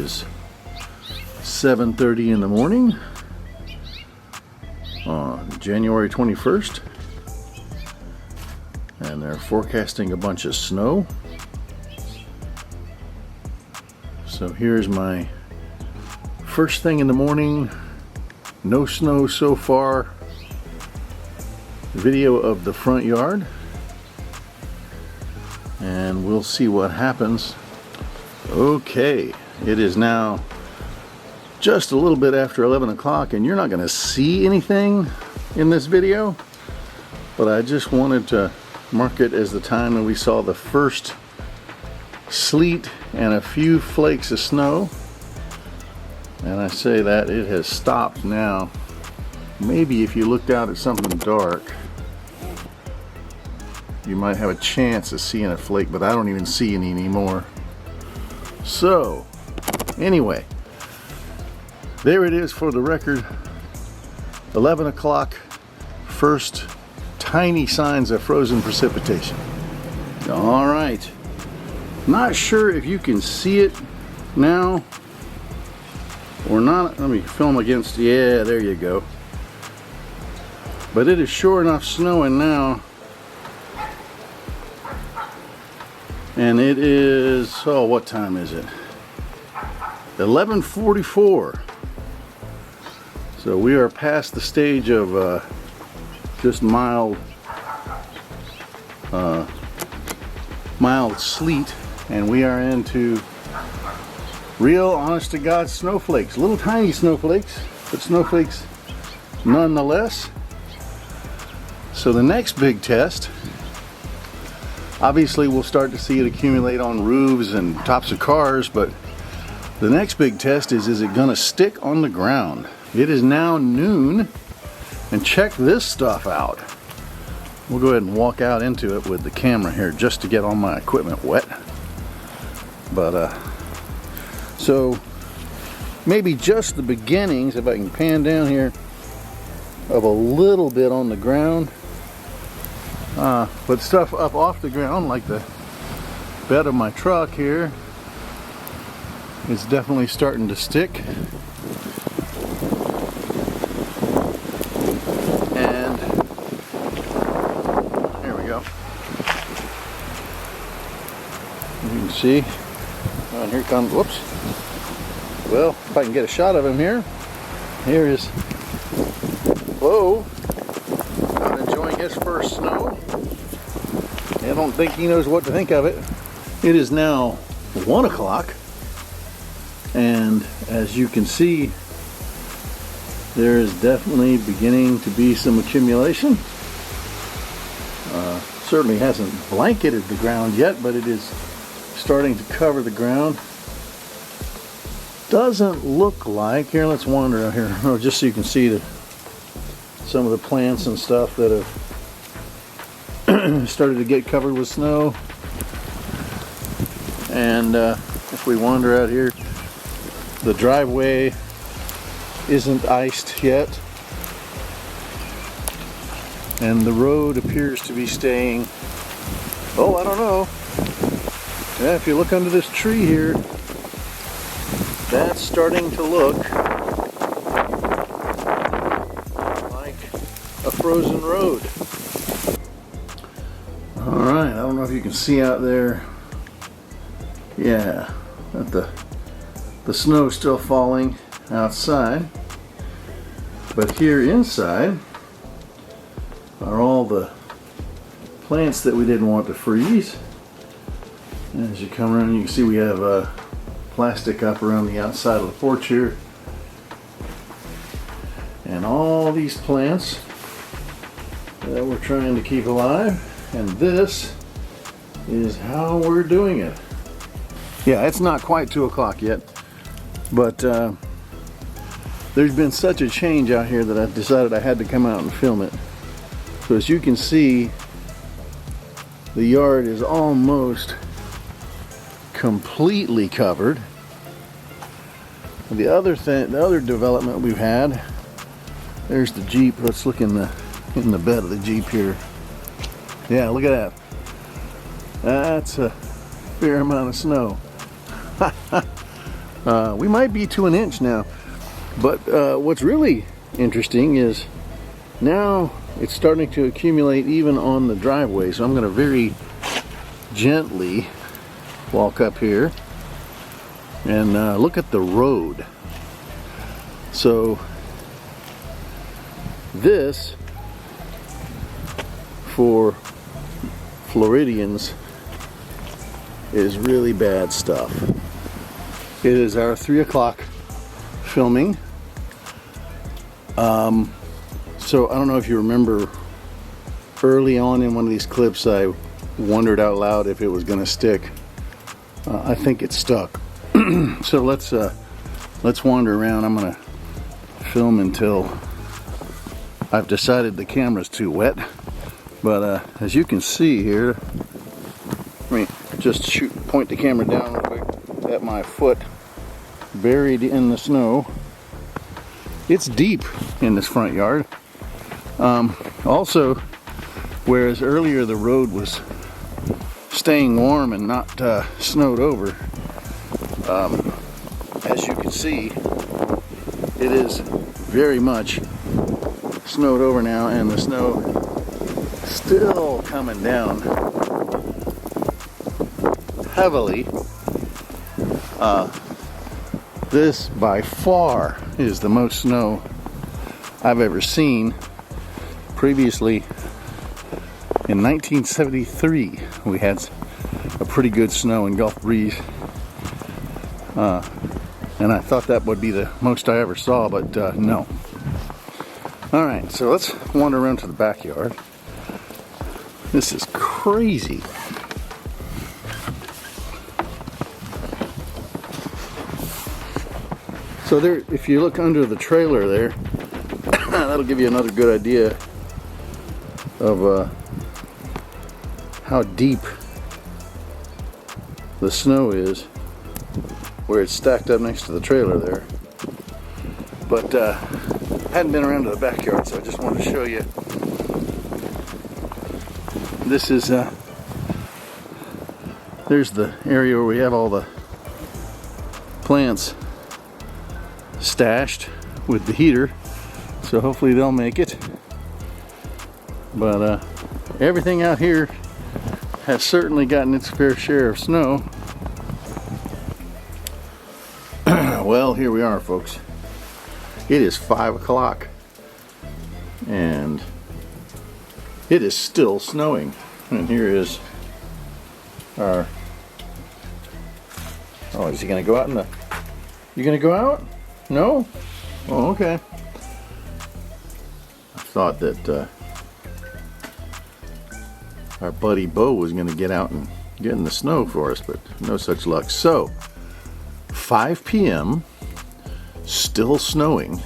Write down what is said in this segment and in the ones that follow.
is 7:30 in the morning on January 21st, and they're forecasting a bunch of snow. So here's my first thing in the morning, no snow so far, video of the front yard, and we'll see what happens. Okay, it is now just a little bit after 11 o'clock, and you're not going to see anything in this video, but I just wanted to mark it as the time when we saw the first sleet and a few flakes of snow. And I say that it has stopped now. Maybe if you looked out at something dark, you might have a chance of seeing a flake, but I don't even see any anymore. So anyway, there it is for the record. 11 o'clock, first tiny signs of frozen precipitation. All right, not sure if you can see it now or not. Let me film against, yeah, there you go. But it is sure enough snowing now. And it is, oh, what time is it? 11:44. So we are past the stage of just mild sleet, and we are into real honest to God snowflakes. Little tiny snowflakes, but snowflakes nonetheless. So the next big test, obviously we'll start to see it accumulate on roofs and tops of cars, but the next big test is it going to stick on the ground? It is now noon, and check this stuff out. We'll go ahead and walk out into it with the camera here just to get all my equipment wet. But so maybe just the beginnings, if I can pan down here, of a little bit on the ground. But stuff up off the ground, like the bed of my truck here, is definitely starting to stick. And here we go. You can see, and here comes, whoops. Well, if I can get a shot of him here. Here is Bo, out enjoying his first snow. I don't think he knows what to think of it. It is now 1 o'clock, and as you can see, there is definitely beginning to be some accumulation. Certainly hasn't blanketed the ground yet, but it is starting to cover the ground. Doesn't look like, here, let's wander out here, just so you can see some of the plants and stuff that have started to get covered with snow. And if we wander out here, the driveway isn't iced yet, and the road appears to be staying, oh, I don't know. Yeah, if you look under this tree here, that's starting to look like a frozen road. Alright, I don't know if you can see out there. Yeah, that the snow is still falling outside. But here inside are all the plants that we didn't want to freeze. And as you come around, you can see we have plastic up around the outside of the porch here. And all these plants that we're trying to keep alive. And this is how we're doing it. Yeah, it's not quite 2 o'clock yet, but there's been such a change out here that I decided I had to come out and film it. So as you can see, the yard is almost completely covered. The other development we've had, there's the Jeep. Let's look in the bed of the Jeep here. Yeah, look at that. That's a fair amount of snow. We might be to an inch now. But what's really interesting is now it's starting to accumulate even on the driveway. So I'm going to very gently walk up here and look at the road. So this, for Floridians, is really bad stuff. It is our 3 o'clock filming. So I don't know if you remember early on in one of these clips I wondered out loud if it was going to stick. I think it stuck. So let's wander around. I'm going to film until I've decided the camera's too wet. But as you can see here, let me just point the camera down real quick at my foot buried in the snow. It's deep in this front yard. Also, whereas earlier the road was staying warm and not snowed over, as you can see, it is very much snowed over now, and the snow still coming down heavily. This by far is the most snow I've ever seen. Previously, in 1973, we had a pretty good snow in Gulf Breeze, and I thought that would be the most I ever saw, but no. Alright, so let's wander around to the backyard. This is crazy. So there, if you look under the trailer there, that'll give you another good idea of how deep the snow is where it's stacked up next to the trailer there. But hadn't been around to the backyard, so I just wanted to show you. This is there's the area where we have all the plants stashed with the heater, so hopefully they'll make it. But everything out here has certainly gotten its fair share of snow. Well, here we are, folks. It is 5 o'clock and it is still snowing, and here is our... Oh, is he gonna go out in the... You gonna go out? No? Oh, okay. I thought that our buddy Bo was going to get out and get in the snow for us, but no such luck. So, 5 p.m., still snowing.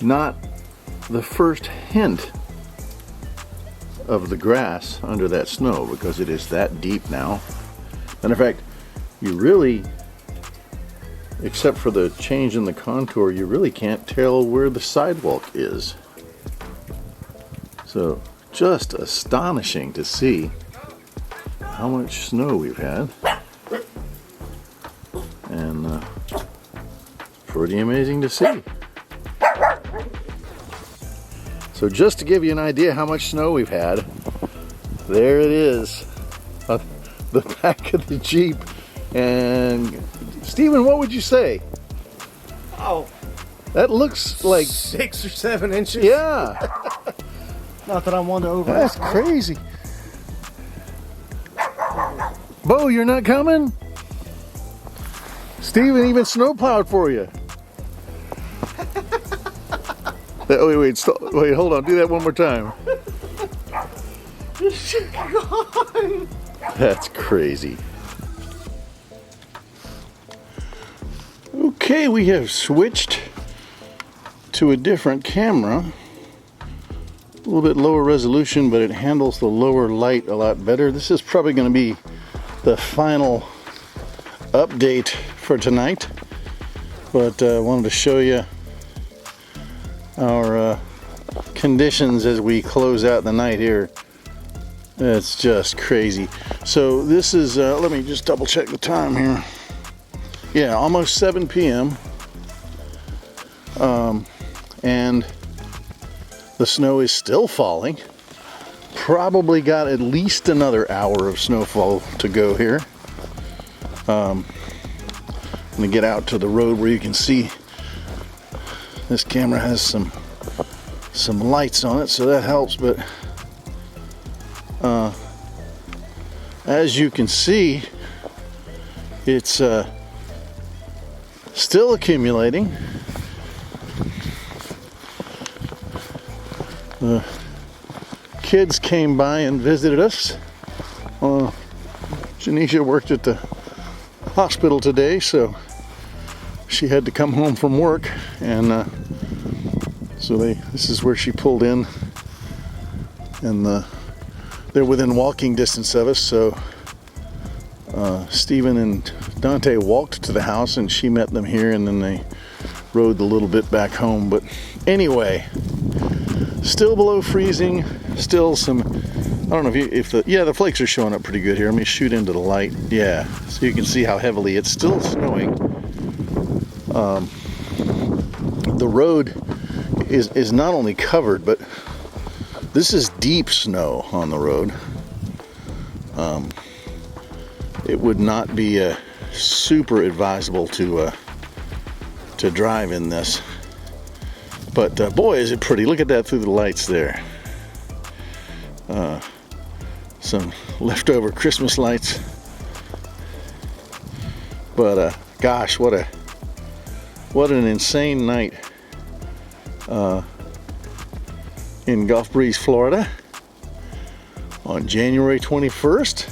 Not the first hint of the grass under that snow, because it is that deep now. And in fact, you really, except for the change in the contour, you really can't tell where the sidewalk is. So, just astonishing to see how much snow we've had. And pretty amazing to see. So just to give you an idea how much snow we've had, there it is, the back of the Jeep. And Steven, what would you say? Oh, that looks like 6 or 7 inches. Yeah. Not that I'm one to over. That's crazy. Bo, you're not coming? Steven even snowplowed for you. Wait, hold on. Do that one more time. That's crazy. Okay, we have switched to a different camera. A little bit lower resolution, but it handles the lower light a lot better. This is probably going to be the final update for tonight, but I wanted to show you our conditions as we close out the night here. It's just crazy. So this is, let me just double check the time here. Yeah, almost 7 p.m. And the snow is still falling. Probably got at least another hour of snowfall to go here. I'm gonna get out to the road where you can see this camera has some lights on it, so that helps. But as you can see, it's still accumulating. The kids came by and visited us. Janisha worked at the hospital today, so she had to come home from work, and so this is where she pulled in, and they're within walking distance of us. So Stephen and Dante walked to the house, and she met them here, and then they rode a little bit back home. But anyway, still below freezing. Still some, I don't know if the flakes are showing up pretty good here. Let me shoot into the light. Yeah, so you can see how heavily it's still snowing. The road is not only covered, but this is deep snow on the road. It would not be super advisable to drive in this. But boy, is it pretty. Look at that through the lights there. Some leftover Christmas lights. But gosh, what an insane night in Gulf Breeze, Florida on January 21st.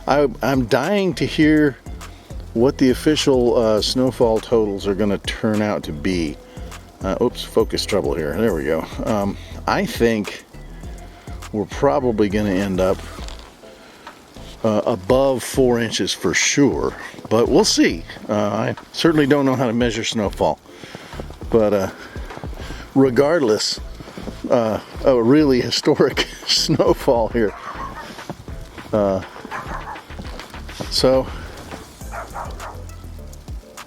I'm dying to hear what the official snowfall totals are going to turn out to be. Oops, focus trouble here. There we go. I think we're probably going to end up above 4 inches for sure, but we'll see. I certainly don't know how to measure snowfall, but regardless, a really historic snowfall here. So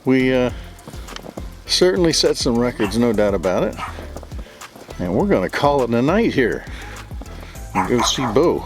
we certainly set some records, no doubt about it. And we're going to call it a night here and go see Bo.